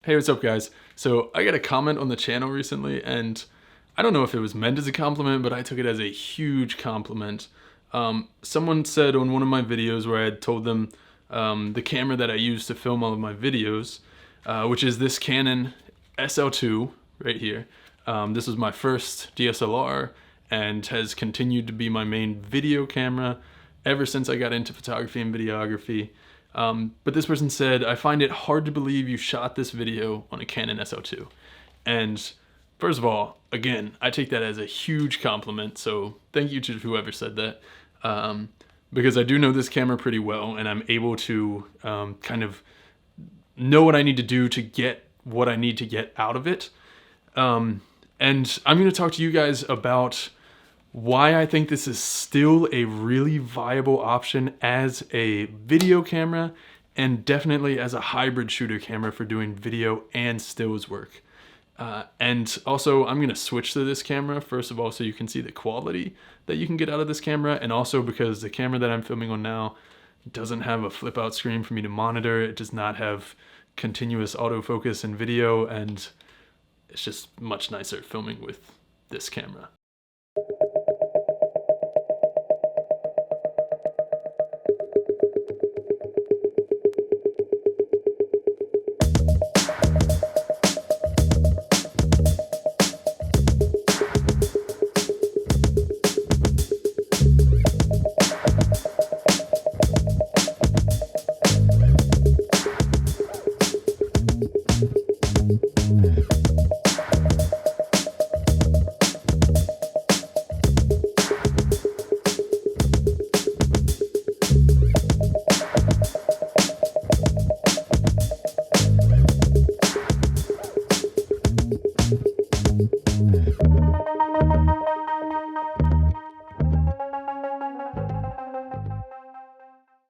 Hey, what's up guys? So I got a comment on the channel recently and I don't know if it was meant as a compliment, but I took it as a huge compliment. Someone said on one of my videos where I had told them the camera that I use to film all of my videos, which is this Canon SL2 right here. This was my first DSLR and has continued to be my main video camera ever since I got into photography and videography. But this person said, I find it hard to believe you shot this video on a Canon SL2. And first of all, again, I take that as a huge compliment, so thank you to whoever said that. Because I do know this camera pretty well, and I'm able to kind of know what I need to do to get what I need to get out of it. And I'm going to talk to you guys about why I think this is still a really viable option as a video camera and definitely as a hybrid shooter camera for doing video and stills work. And also I'm going to switch to this camera first of all so you can see the quality that you can get out of this camera, and also because the camera that I'm filming on now doesn't have a flip out screen for me to monitor. It does not have continuous autofocus in video, and it's just much nicer filming with this camera.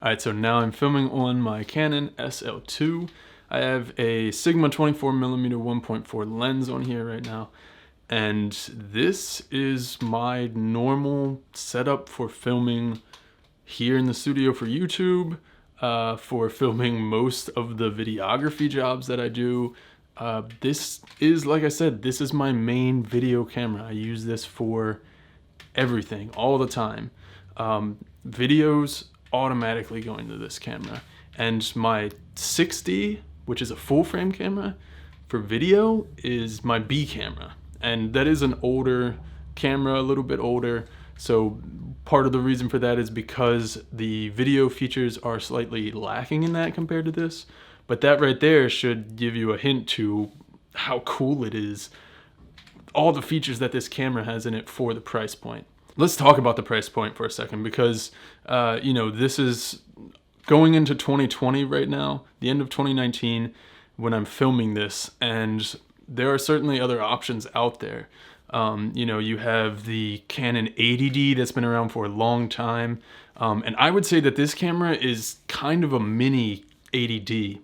Alright, so now I'm filming on my Canon SL2. I have a Sigma 24mm 1.4 lens on here right now, and this is my normal setup for filming here in the studio for YouTube, for filming most of the videography jobs that I do. This is, like I said, this is my main video camera. I use this for everything, all the time. Videos automatically go into this camera, and my 6D, which is a full frame camera for video, is my B camera, and that is an older camera, a little bit older. So part of the reason for that is because the video features are slightly lacking in that compared to this, but that right there should give you a hint to how cool it is, all the features that this camera has in it for the price point. Let's talk about the price point for a second, because you know, this is going into 2020 right now, the end of 2019 when I'm filming this, and there are certainly other options out there. You know, you have the Canon 80D that's been around for a long time, and I would say that this camera is kind of a mini 80D.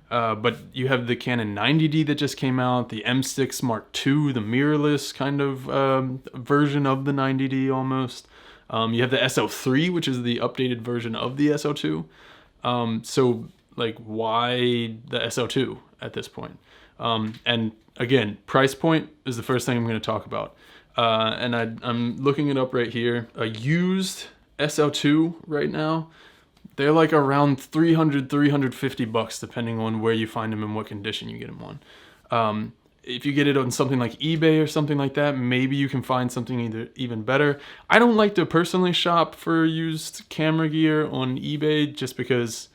But you have the Canon 90D that just came out, the M6 Mark II, the mirrorless kind of version of the 90D almost. You have the SL3, which is the updated version of the SL2. So like, why the SL2 at this point? And again, price point is the first thing I'm going to talk about. And I'm looking it up right here. A used SL2 right now, they're like around $300-350 depending on where you find them and what condition you get them on. If you get it on something like eBay or something like that, maybe you can find something even better. I don't like to personally shop for used camera gear on eBay just because,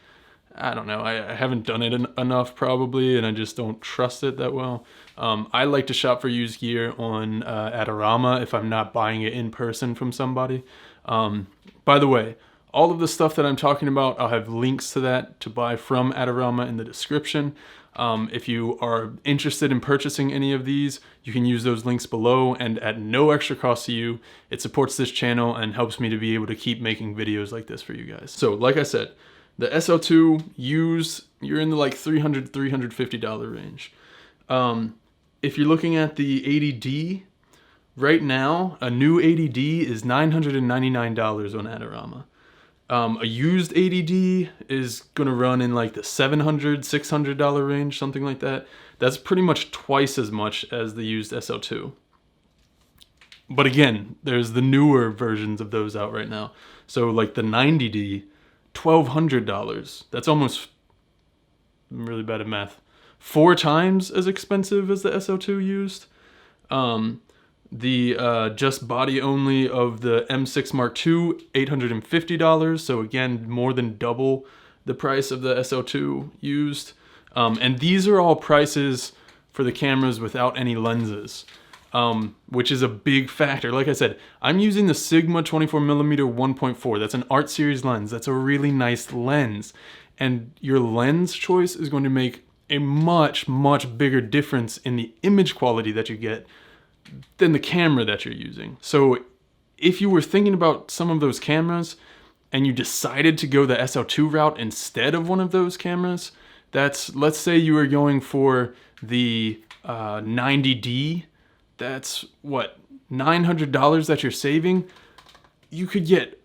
I don't know, I haven't done it enough probably, and I just don't trust it that well. I like to shop for used gear on Adorama if I'm not buying it in person from somebody. By the way, all of the stuff that I'm talking about, I'll have links to that to buy from Adorama in the description. If you are interested in purchasing any of these, you can use those links below, and at no extra cost to you, it supports this channel and helps me to be able to keep making videos like this for you guys. So like I said, the SL2 used, you're in the like $300-350 range. If you're looking at the 80D, right now, a new 80D is $999 on Adorama. A used 80D is gonna run in like the $700-600 range, something like that. That's pretty much twice as much as the used SL2. But again, there's the newer versions of those out right now. So like the 90D, $1,200. That's almost, I'm really bad at math, 4 times as expensive as the SL2 used. The just body only of the M6 Mark II, $850. So again, more than double the price of the SL2 used. And these are all prices for the cameras without any lenses, which is a big factor. Like I said, I'm using the Sigma 24mm 1.4. That's an Art Series lens. That's a really nice lens. And your lens choice is going to make a much, much bigger difference in the image quality that you get than the camera that you're using. So if you were thinking about some of those cameras and you decided to go the SL2 route instead of one of those cameras, let's say you were going for the 90D, that's what, $900 that you're saving. You could get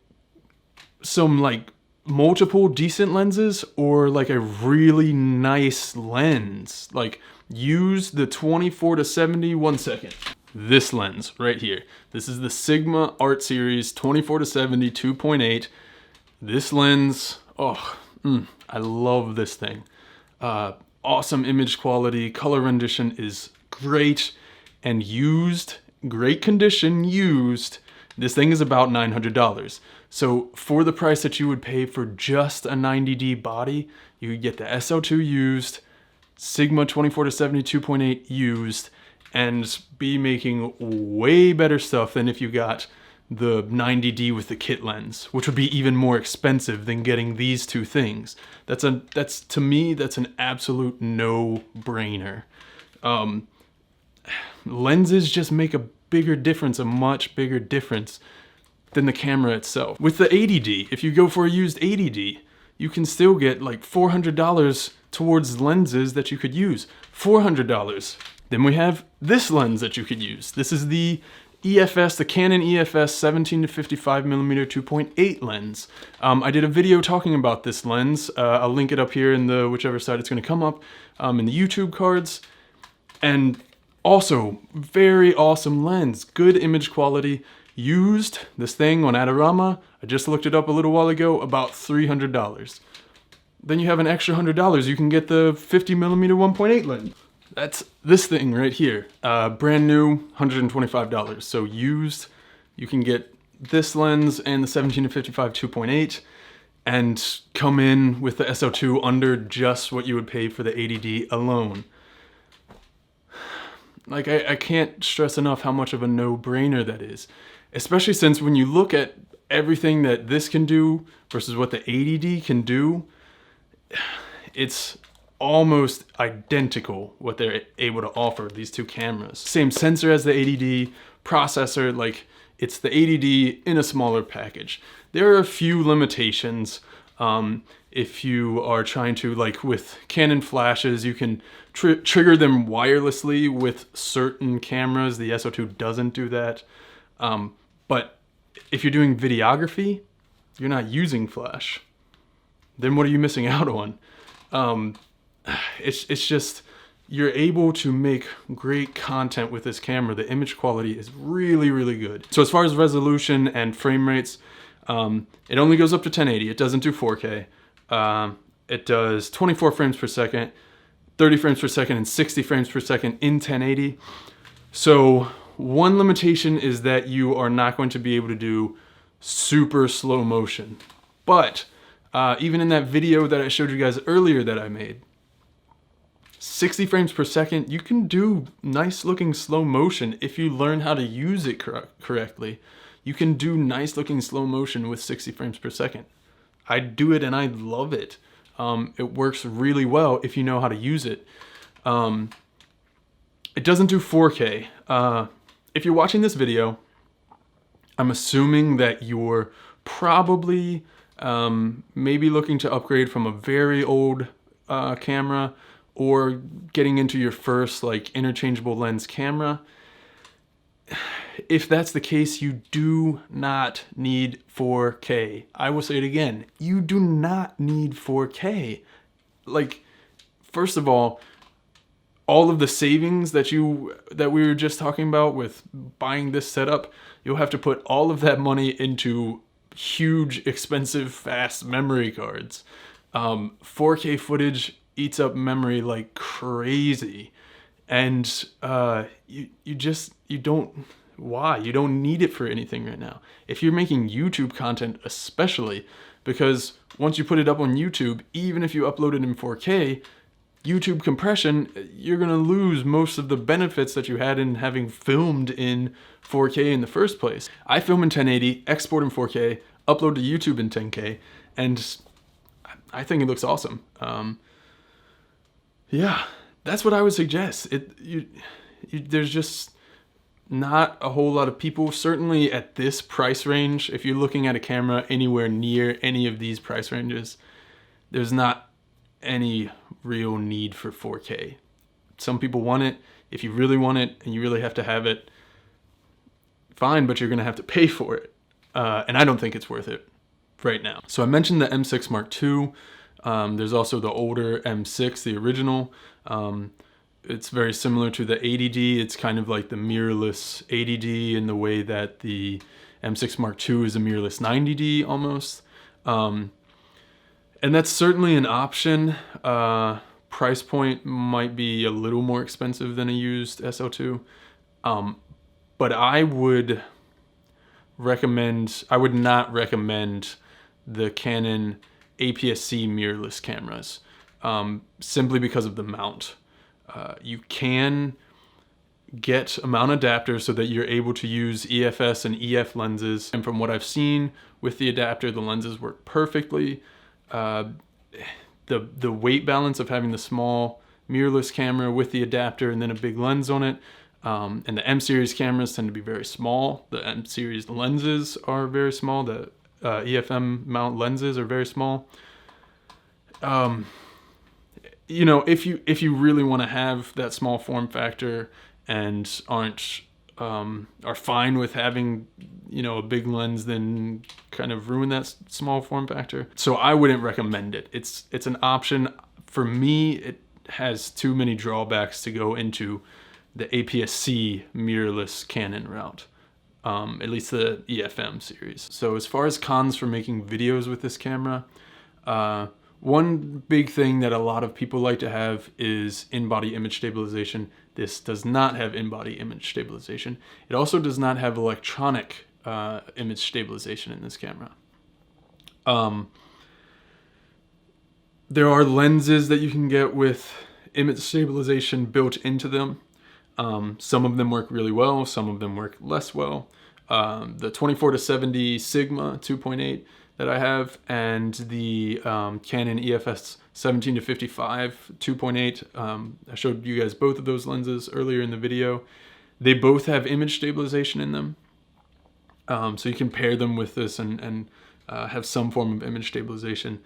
some like multiple decent lenses or like a really nice lens. Like use the 24-70, 1 second. This lens right here. This is the Sigma Art Series 24-70 2.8. This lens, I love this thing. Awesome image quality, color rendition is great, and used, great condition, used. This thing is about $900. So for the price that you would pay for just a 90D body, you would get the SL2 used, Sigma 24-70 2.8 used, and be making way better stuff than if you got the 90D with the kit lens, which would be even more expensive than getting these two things. To me, that's an absolute no-brainer. Lenses just make a bigger difference, a much bigger difference than the camera itself. With the 80D, if you go for a used 80D, you can still get like $400 towards lenses that you could use. $400. Then we have this lens that you could use. This is the EFS, the Canon EFS 17-55mm 2.8 lens. I did a video talking about this lens. I'll link it up here in the whichever side it's going to come up in the YouTube cards. And also, very awesome lens, good image quality. Used, this thing on Adorama, I just looked it up a little while ago, about $300. Then you have an extra $100, you can get the 50mm 1.8 lens. That's this thing right here, brand new, $125. So used, you can get this lens and the 17-55 2.8 and come in with the SL2 under just what you would pay for the 80D alone. Like, I can't stress enough how much of a no-brainer that is. Especially since when you look at everything that this can do versus what the 80D can do, it's almost identical what they're able to offer, these two cameras. Same sensor as the 80D, processor, like it's the 80D in a smaller package. There are a few limitations. If you are trying to, like with Canon flashes, you can trigger them wirelessly with certain cameras. The SL2 doesn't do that. But if you're doing videography, you're not using flash. Then what are you missing out on? It's just, you're able to make great content with this camera. The image quality is really, really good. So as far as resolution and frame rates, it only goes up to 1080. It doesn't do 4K. It does 24 frames per second, 30 frames per second, and 60 frames per second in 1080. So one limitation is that you are not going to be able to do super slow motion. But even in that video that I showed you guys earlier that I made, 60 frames per second, you can do nice looking slow motion if you learn how to use it correctly. You can do nice looking slow motion with 60 frames per second. I do it and I love it. It works really well if you know how to use it. It doesn't do 4K. If you're watching this video, I'm assuming that you're probably maybe looking to upgrade from a very old camera or getting into your first like interchangeable lens camera. If that's the case, you do not need 4K. I will say it again. You do not need 4K. Like, first of all all of the savings that we were just talking about with buying this setup, you'll have to put all of that money into huge, expensive, fast memory cards. 4K footage eats up memory like crazy, and you don't. Why? You don't need it for anything right now. If you're making YouTube content especially, because once you put it up on YouTube, even if you upload it in 4K, YouTube compression, you're gonna lose most of the benefits that you had in having filmed in 4K in the first place. I film in 1080, export in 4K, upload to YouTube in 10K, and I think it looks awesome. Yeah, that's what I would suggest. There's just not a whole lot of people, certainly at this price range. If you're looking at a camera anywhere near any of these price ranges, there's not any real need for 4K. Some people want it. If you really want it and you really have to have it, fine, but you're gonna have to pay for it. And I don't think it's worth it right now. So I mentioned the M6 Mark II. There's also the older M6, the original. It's very similar to the 80D. It's kind of like the mirrorless 80D in the way that the M6 Mark II is a mirrorless 90D almost. And that's certainly an option. Price point might be a little more expensive than a used SL2. But I would not recommend the Canon APS-C mirrorless cameras, simply because of the mount. You can get a mount adapter so that you're able to use EFS and EF lenses. And from what I've seen with the adapter, the lenses work perfectly. The weight balance of having the small mirrorless camera with the adapter and then a big lens on it, and the M-series cameras tend to be very small. The M-series lenses are very small. The EFM mount lenses are very small. You know, if you really want to have that small form factor and are fine with having, you know, a big lens, then kind of ruin that small form factor. So I wouldn't recommend it. It's an option. For me, it has too many drawbacks to go into the APS-C mirrorless Canon route, at least the EFM series. So as far as cons for making videos with this camera, one big thing that a lot of people like to have is in-body image stabilization. This does not have in-body image stabilization. It also does not have electronic image stabilization in this camera. There are lenses that you can get with image stabilization built into them. Some of them work really well, some of them work less well. The 24-70 Sigma 2.8 that I have, and the Canon EFS 17-55 2.8. I showed you guys both of those lenses earlier in the video. They both have image stabilization in them. So you can pair them with this and have some form of image stabilization.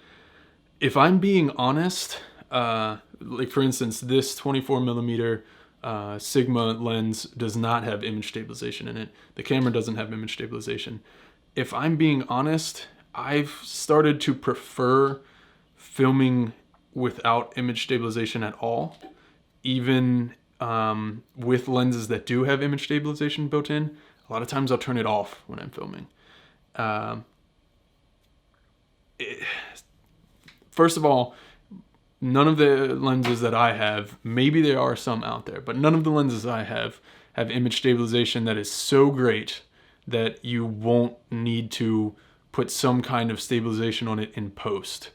If I'm being honest, like for instance, this 24mm Sigma lens does not have image stabilization in it. The camera doesn't have image stabilization. If I'm being honest, I've started to prefer filming without image stabilization at all, even with lenses that do have image stabilization built in. A lot of times I'll turn it off when I'm filming. First of all, none of the lenses that I have, maybe there are some out there, but none of the lenses I have image stabilization that is so great that you won't need to put some kind of stabilization on it in post.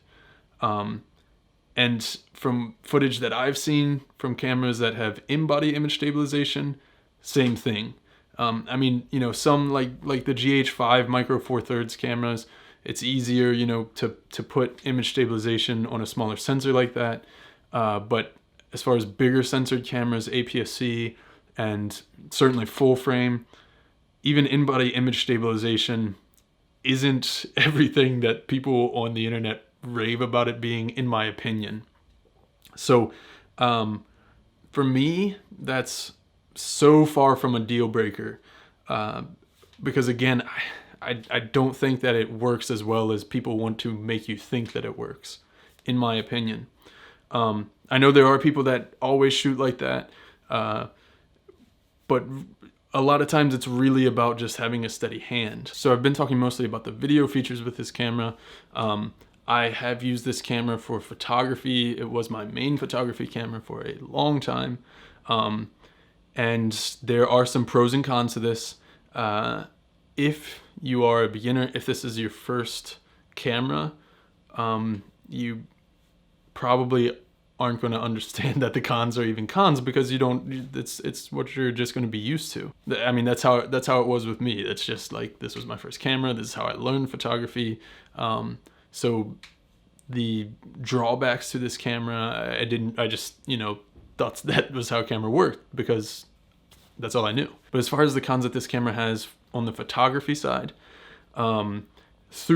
And from footage that I've seen from cameras that have in-body image stabilization, same thing. I mean, you know, some like the GH5 Micro Four Thirds cameras, it's easier, you know, to put image stabilization on a smaller sensor like that. But as far as bigger sensored cameras, APS-C, and certainly full frame, even in-body image stabilization isn't everything that people on the internet rave about it being, in my opinion. So for me, that's so far from a deal breaker, because again, I don't think that it works as well as people want to make you think that it works, in my opinion. I know there are people that always shoot like that, but a lot of times it's really about just having a steady hand. So I've been talking mostly about the video features with this camera. I have used this camera for photography. It was my main photography camera for a long time. And there are some pros and cons to this. If you are a beginner, if this is your first camera, you probably aren't going to understand that the cons are even cons, because it's what you're just going to be used to. I mean, that's how it was with me. It's just like, this was my first camera. This is how I learned photography. So the drawbacks to this camera, I just, thought that was how a camera worked, because that's all I knew. But as far as the cons that this camera has on the photography side, through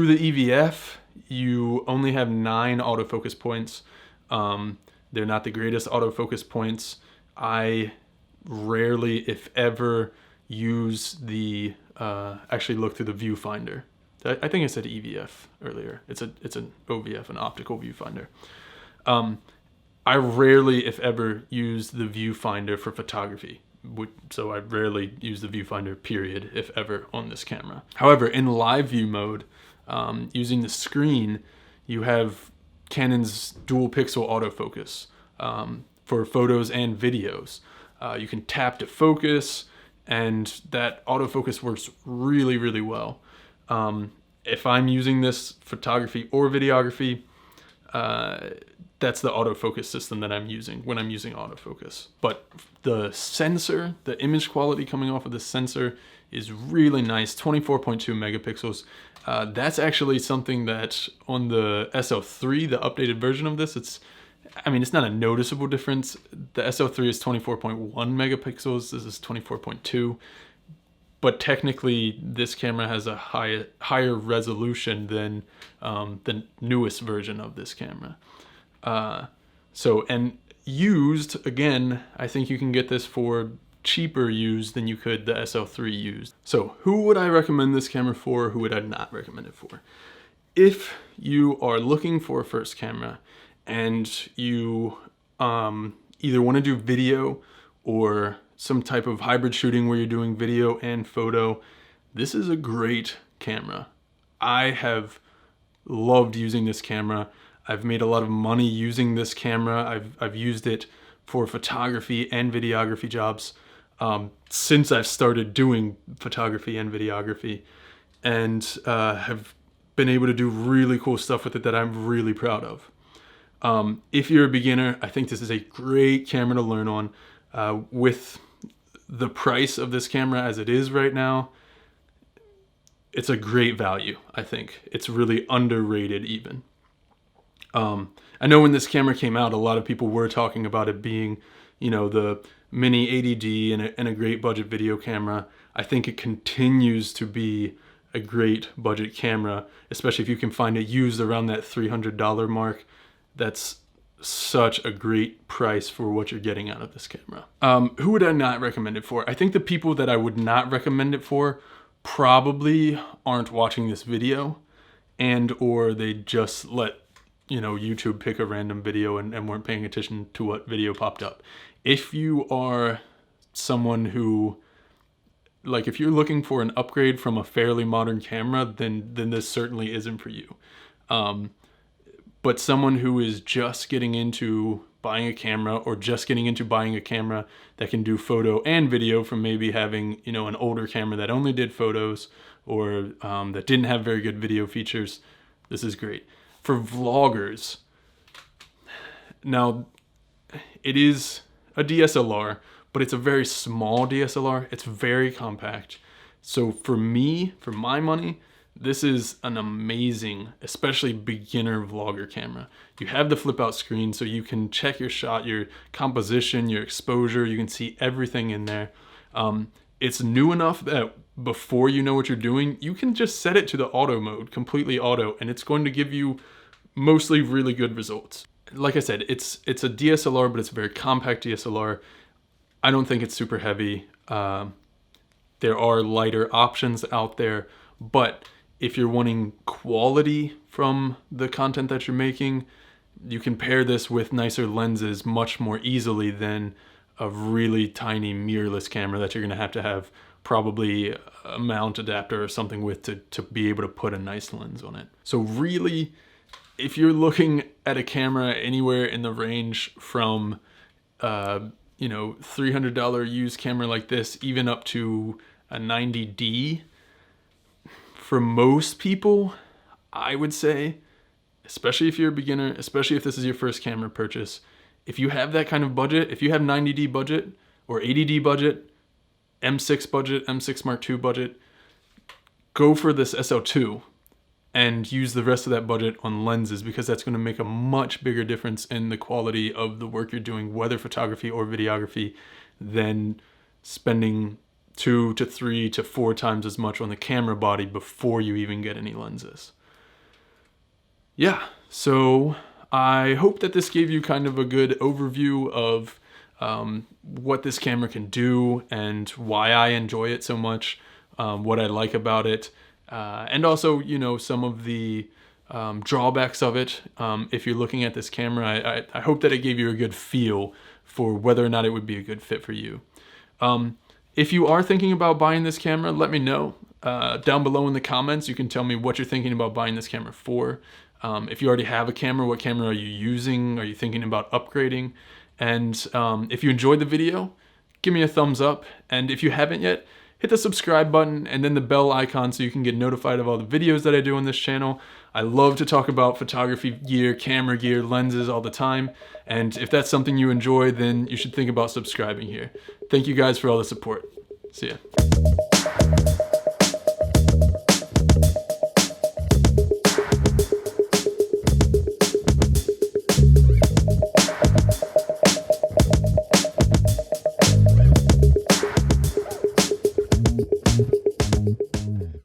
the EVF, you only have 9 autofocus points. They're not the greatest autofocus points. I rarely, if ever, use the, actually look through the viewfinder. I think I said EVF earlier. It's an OVF, an optical viewfinder. I rarely, if ever, use the viewfinder for photography. So I rarely use the viewfinder, period, if ever, on this camera. However, in live view mode, using the screen, you have Canon's dual pixel autofocus for photos and videos. You can tap to focus, and that autofocus works really, really well. If I'm using this photography or videography, that's the autofocus system that I'm using when I'm using autofocus. But the sensor, the image quality coming off of the sensor is really nice, 24.2 megapixels. That's actually something that on the SL3, the updated version of this, it's not a noticeable difference. The SL3 is 24.1 megapixels, this is 24.2. But technically, this camera has a higher resolution than the newest version of this camera. And used, again, I think you can get this for cheaper used than you could the SL3 used. So who would I recommend this camera for? Who would I not recommend it for? If you are looking for a first camera and you either want to do video or some type of hybrid shooting where you're doing video and photo, this is a great camera. I have loved using this camera. I've made a lot of money using this camera. I've used it for photography and videography jobs since I've started doing photography and videography, and have been able to do really cool stuff with it that I'm really proud of. If you're a beginner, I think this is a great camera to learn on. With the price of this camera as it is right now, it's a great value, I think. It's really underrated even. I know when this camera came out, a lot of people were talking about it being, the mini 80D and a great budget video camera. I think it continues to be a great budget camera, especially if you can find it used around that $300 mark. That's such a great price for what you're getting out of this camera. Who would I not recommend it for? I think the people that I would not recommend it for probably aren't watching this video, or they just let YouTube pick a random video and weren't paying attention to what video popped up. If you are someone who, if you're looking for an upgrade from a fairly modern camera, then this certainly isn't for you. But someone who is just getting into buying a camera, or just getting into buying a camera that can do photo and video from maybe having, an older camera that only did photos, or that didn't have very good video features, this is great. For vloggers, now it is a DSLR, but it's a very small DSLR. It's very compact. So for me, for my money, this is an amazing, especially beginner vlogger camera. You have the flip out screen, so you can check your shot, your composition, your exposure. You can see everything in there. It's new enough that before you know what you're doing, you can just set it to the auto mode, completely auto, and it's going to give you mostly really good results. Like I said, it's a DSLR, but it's a very compact DSLR. I don't think it's super heavy. There are lighter options out there, but if you're wanting quality from the content that you're making, you can pair this with nicer lenses much more easily than a really tiny mirrorless camera that you're going to have probably a mount adapter or something with to be able to put a nice lens on it. So really, if you're looking at a camera anywhere in the range from you know, $300 used camera like this, even up to a 90D, for most people, I would say, especially if you're a beginner, especially if this is your first camera purchase, if you have that kind of budget, if you have 90D budget or 80D budget, M6 budget, M6 Mark II budget, go for this SL2 and use the rest of that budget on lenses, because that's going to make a much bigger difference in the quality of the work you're doing, whether photography or videography, than spending 2 to 3 to 4 times as much on the camera body before you even get any lenses. Yeah, so I hope that this gave you kind of a good overview of what this camera can do and why I enjoy it so much, what I like about it, and also, you know, some of the drawbacks of it. If you're looking at this camera, I hope that it gave you a good feel for whether or not it would be a good fit for you. If you are thinking about buying this camera, let me know. Down below in the comments, you can tell me what you're thinking about buying this camera for. If you already have a camera, what camera are you using? Are you thinking about upgrading? And if you enjoyed the video, give me a thumbs up. And if you haven't yet, hit the subscribe button and then the bell icon so you can get notified of all the videos that I do on this channel. I love to talk about photography gear, camera gear, lenses all the time. And if that's something you enjoy, then you should think about subscribing here. Thank you guys for all the support. See ya.